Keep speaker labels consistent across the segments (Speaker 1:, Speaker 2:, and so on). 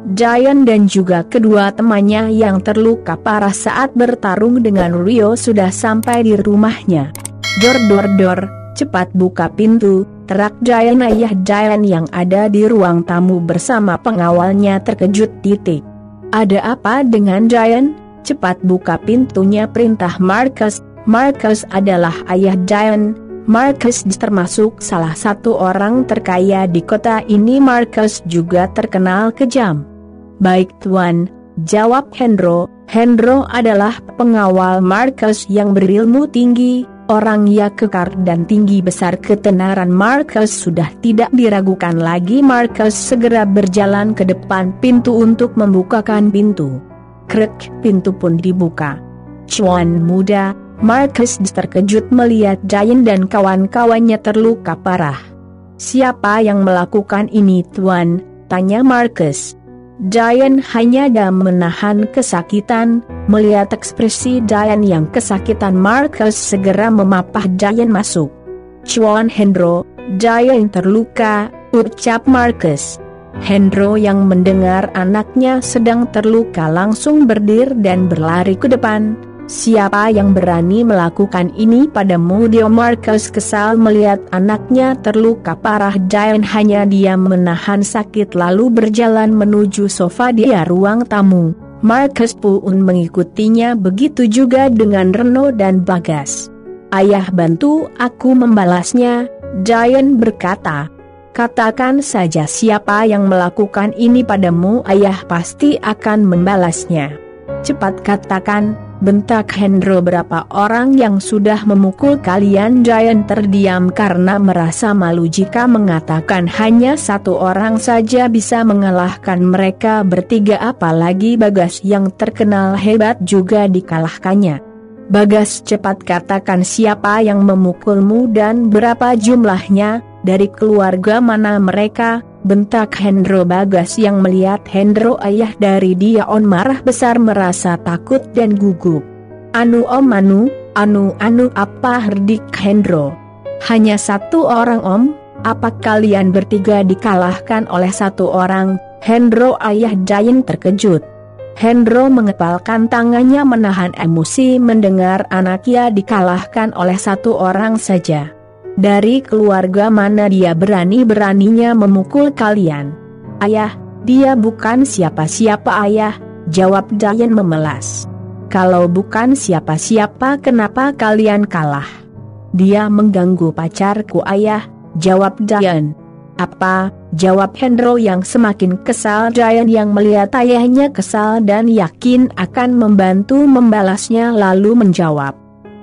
Speaker 1: Giant dan juga kedua temannya yang terluka parah saat bertarung dengan Rio sudah sampai di rumahnya. Dor dor dor, cepat buka pintu, terak Giant. Ayah Giant yang ada di ruang tamu bersama pengawalnya terkejut. Ada apa dengan Giant? Cepat buka pintunya, perintah Marcus. Marcus adalah ayah Giant. Marcus termasuk salah satu orang terkaya di kota ini. Marcus juga terkenal kejam. Baik tuan, jawab Hendro. Hendro adalah pengawal Marcus yang berilmu tinggi, orangnya kekar dan tinggi besar. Ketenaran Marcus sudah tidak diragukan lagi. Marcus segera berjalan ke depan pintu untuk membukakan pintu. Krek, pintu pun dibuka. Cuan muda, Marcus terkejut melihat Giant dan kawan-kawannya terluka parah. Siapa yang melakukan ini tuan? Tanya Marcus. Giant hanya menahan kesakitan. Melihat ekspresi Giant yang kesakitan, Marcus segera memapah Giant masuk. Cuan Hendro, Giant terluka, ucap Marcus. Hendro yang mendengar anaknya sedang terluka langsung berdiri dan berlari ke depan. Siapa yang berani melakukan ini padamu? Dia Marcus kesal melihat anaknya terluka parah. Giant hanya diam menahan sakit lalu berjalan menuju sofa di ruang tamu. Marcus pun mengikutinya, begitu juga dengan Reno dan Bagas. Ayah, bantu aku membalasnya, Giant berkata. Katakan saja siapa yang melakukan ini padamu, ayah pasti akan membalasnya. Cepat katakan, bentak Hendro. Berapa orang yang sudah memukul kalian? Giant terdiam karena merasa malu jika mengatakan hanya satu orang saja bisa mengalahkan mereka bertiga, apalagi Bagas yang terkenal hebat juga dikalahkannya. Bagas, cepat katakan siapa yang memukulmu dan berapa jumlahnya, dari keluarga mana mereka, bentak Hendro. Bagas yang melihat Hendro ayah dari dia marah besar, merasa takut dan gugup. Anu om, anu apa, herdik Hendro. Hanya satu orang om, apa kalian bertiga dikalahkan oleh satu orang? Hendro ayah Giant terkejut. Hendro mengepalkan tangannya menahan emosi mendengar anaknya dikalahkan oleh satu orang saja. Dari keluarga mana dia berani-beraninya memukul kalian? Ayah, dia bukan siapa-siapa ayah, jawab Giant memelas. Kalau bukan siapa-siapa kenapa kalian kalah? Dia mengganggu pacarku ayah, jawab Giant. Apa? Jawab Hendro yang semakin kesal. Giant yang melihat ayahnya kesal dan yakin akan membantu membalasnya lalu menjawab.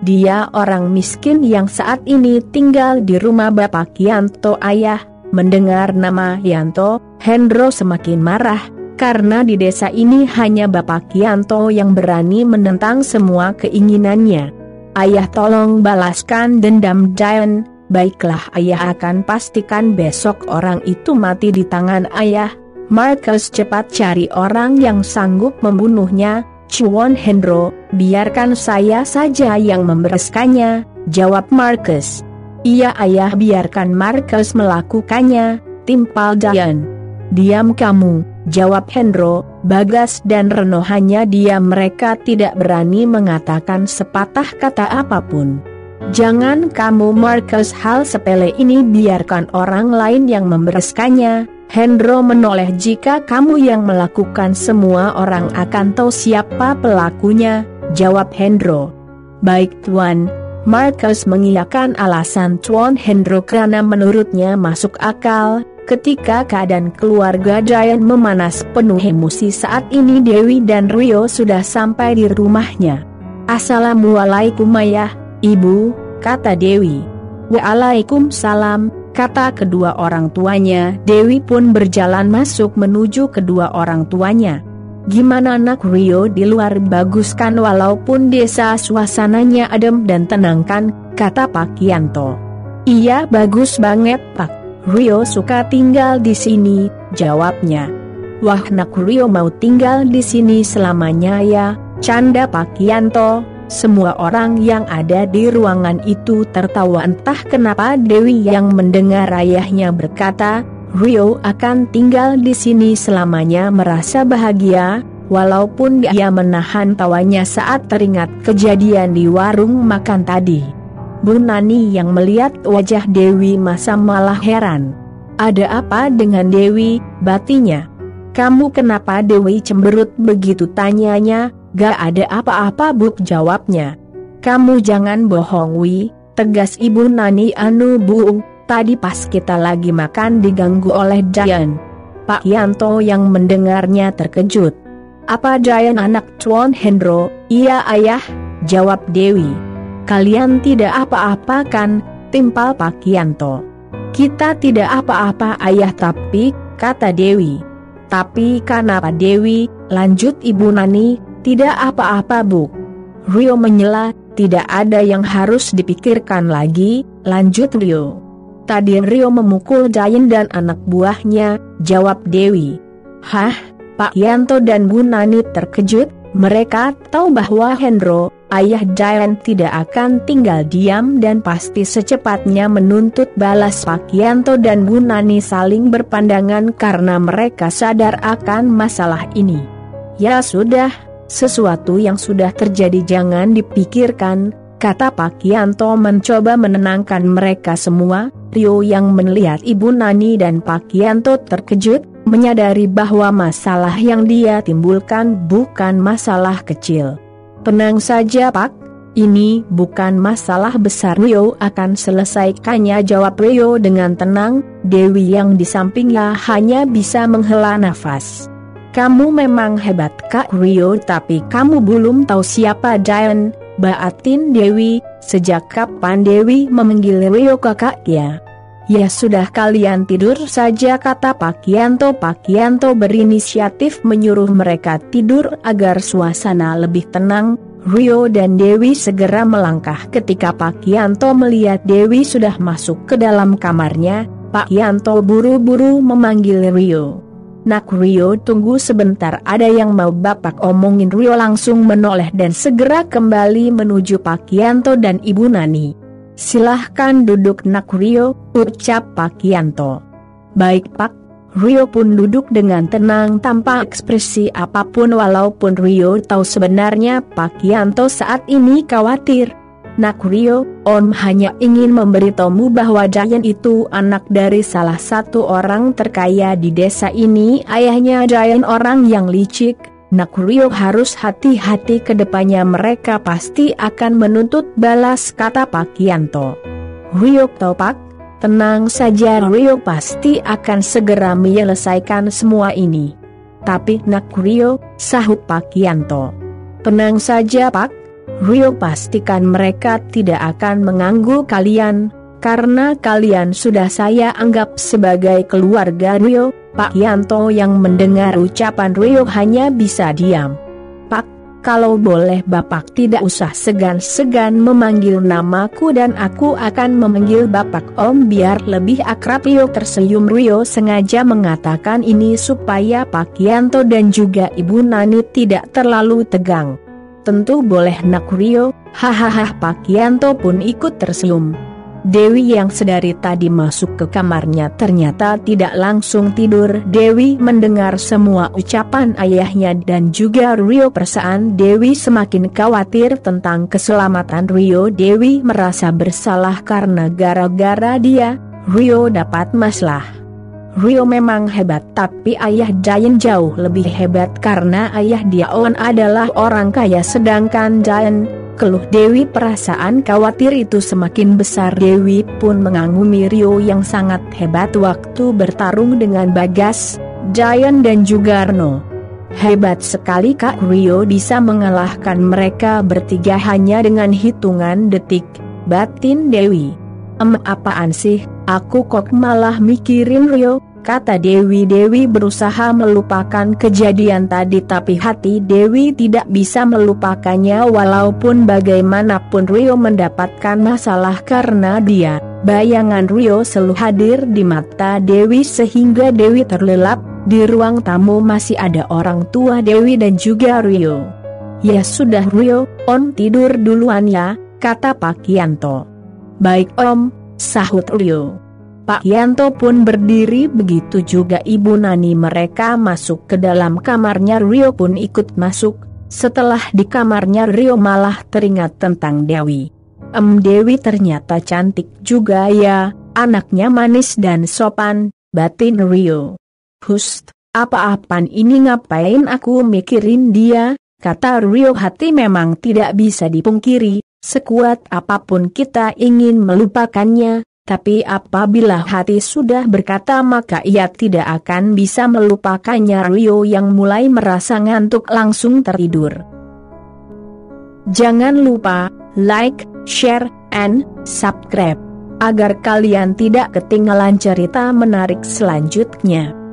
Speaker 1: Dia orang miskin yang saat ini tinggal di rumah Bapak Yanto ayah. Mendengar nama Yanto, Hendro semakin marah, karena di desa ini hanya Bapak Yanto yang berani menentang semua keinginannya. Ayah, tolong balaskan dendam Giant. Baiklah, ayah akan pastikan besok orang itu mati di tangan ayah. Marcus, cepat cari orang yang sanggup membunuhnya. Cuan Hendro, biarkan saya saja yang membereskannya, jawab Marcus. Iya ayah, biarkan Marcus melakukannya, timpal Giant. Diam kamu, jawab Hendro. Bagas dan Reno hanya diam, mereka tidak berani mengatakan sepatah kata apapun. Jangan kamu Marcus, hal sepele ini biarkan orang lain yang membereskannya. Hendro menoleh, jika kamu yang melakukan semua orang akan tahu siapa pelakunya, jawab Hendro. Baik tuan, Marcus mengiyakan alasan Tuan Hendro karena menurutnya masuk akal. Ketika keadaan keluarga Giant memanas penuh emosi saat ini, Dewi dan Rio sudah sampai di rumahnya. Assalamualaikum ayah, ibu, kata Dewi. Waalaikumsalam, kata kedua orang tuanya. Dewi pun berjalan masuk menuju kedua orang tuanya. Gimana nak Rio? Di luar bagus kan, walaupun desa suasananya adem dan tenang kan, kata Pak Yanto. Iya bagus banget Pak, Rio suka tinggal di sini, jawabnya. Wah, nak Rio mau tinggal di sini selamanya ya, canda Pak Yanto. Semua orang yang ada di ruangan itu tertawa, entah kenapa Dewi yang mendengar ayahnya berkata, Rio akan tinggal di sini selamanya merasa bahagia, walaupun dia menahan tawanya saat teringat kejadian di warung makan tadi. Bu Nani yang melihat wajah Dewi masa malah heran. Ada apa dengan Dewi, batinya? Kamu kenapa Dewi cemberut begitu, tanyanya. Gak ada apa-apa Bu, jawabnya. Kamu jangan bohong Wi, tegas Ibu Nani. Bu, tadi pas kita lagi makan diganggu oleh Jayan. Pak Yanto yang mendengarnya terkejut. Apa Jayan anak Tuan Hendro? Iya ayah, jawab Dewi. Kalian tidak apa-apa kan, timpal Pak Yanto. Kita tidak apa-apa ayah, tapi, kata Dewi. Tapi kenapa Dewi, lanjut Ibu Nani, tidak apa-apa Bu. Rio menyela, tidak ada yang harus dipikirkan lagi, lanjut Rio. Tadi Rio memukul Jayan dan anak buahnya, jawab Dewi. Hah? Pak Yanto dan Bu Nani terkejut, mereka tahu bahwa Hendro, ayah Jayan tidak akan tinggal diam dan pasti secepatnya menuntut balas. Pak Yanto dan Bu Nani saling berpandangan karena mereka sadar akan masalah ini. Ya sudah, sesuatu yang sudah terjadi jangan dipikirkan, kata Pak Yanto mencoba menenangkan mereka semua. Rio yang melihat Ibu Nani dan Pak Yanto terkejut, menyadari bahwa masalah yang dia timbulkan bukan masalah kecil. Tenang saja Pak, ini bukan masalah besar, Rio akan selesaikannya, jawab Rio dengan tenang. Dewi yang di sampingnya hanya bisa menghela nafas. Kamu memang hebat Kak Rio, tapi kamu belum tahu siapa Jayan, batin Dewi. Sejak kapan Dewi memanggil Rio kakak ya? Ya sudah kalian tidur saja, kata Pak Yanto. Pak Yanto berinisiatif menyuruh mereka tidur agar suasana lebih tenang. Rio dan Dewi segera melangkah. Ketika Pak Yanto melihat Dewi sudah masuk ke dalam kamarnya, Pak Yanto buru-buru memanggil Rio. Nak Rio, tunggu sebentar, ada yang mau Bapak omongin. Rio langsung menoleh dan segera kembali menuju Pak Yanto dan Ibu Nani. Silahkan duduk Nak Rio, ucap Pak Yanto. Baik Pak. Rio pun duduk dengan tenang tanpa ekspresi apapun, walaupun Rio tahu sebenarnya Pak Yanto saat ini khawatir. Nak Rio, Om hanya ingin memberitahumu bahwa Jayan itu anak dari salah satu orang terkaya di desa ini. Ayahnya Jayan orang yang licik. Nak Rio harus hati-hati ke depannya, mereka pasti akan menuntut balas, kata Pak Yanto. Rio tahu Pak, tenang saja, Rio pasti akan segera menyelesaikan semua ini. Tapi Nak Rio, sahut Pak Yanto. Tenang saja Pak, Rio pastikan mereka tidak akan mengganggu kalian, karena kalian sudah saya anggap sebagai keluarga. Rio, Pak Yanto yang mendengar ucapan Rio hanya bisa diam. Pak, kalau boleh Bapak tidak usah segan-segan memanggil namaku dan aku akan memanggil Bapak Om biar lebih akrab. Rio tersenyum. Rio sengaja mengatakan ini supaya Pak Yanto dan juga Ibu Nani tidak terlalu tegang. Tentu boleh Nak Rio, hahaha. Pak Yanto pun ikut tersenyum. Dewi yang sedari tadi masuk ke kamarnya ternyata tidak langsung tidur. Dewi mendengar semua ucapan ayahnya dan juga Rio. Perasaan Dewi semakin khawatir tentang keselamatan Rio. Dewi merasa bersalah karena gara-gara dia, Rio dapat masalah. Rio memang hebat, tapi ayah Jayan jauh lebih hebat karena ayah dia On adalah orang kaya, sedangkan Jayan, keluh Dewi. Perasaan khawatir itu semakin besar. Dewi pun mengagumi Rio yang sangat hebat waktu bertarung dengan Bagas, Jayan dan juga Arno. Hebat sekali Kak Rio bisa mengalahkan mereka bertiga hanya dengan hitungan detik, batin Dewi. Apaan sih, aku kok malah mikirin Rio, kata Dewi. Dewi berusaha melupakan kejadian tadi, tapi hati Dewi tidak bisa melupakannya. Walaupun bagaimanapun Rio mendapatkan masalah karena dia, bayangan Rio selalu hadir di mata Dewi sehingga Dewi terlelap. Di ruang tamu masih ada orang tua Dewi dan juga Rio. Ya sudah Rio, On tidur duluan ya, kata Pak Yanto. Baik Om, sahut Rio. Pak Yanto pun berdiri, begitu juga Ibu Nani. Mereka masuk ke dalam kamarnya, Rio pun ikut masuk. Setelah di kamarnya, Rio malah teringat tentang Dewi. Dewi ternyata cantik juga ya, anaknya manis dan sopan, batin Rio. Hust, apa-apaan ini, ngapain aku mikirin dia, kata Rio. Hati memang tidak bisa dipungkiri, sekuat apapun kita ingin melupakannya, tapi apabila hati sudah berkata maka ia tidak akan bisa melupakannya. Rio yang mulai merasa ngantuk langsung tertidur. Jangan lupa like, share, and subscribe agar kalian tidak ketinggalan cerita menarik selanjutnya.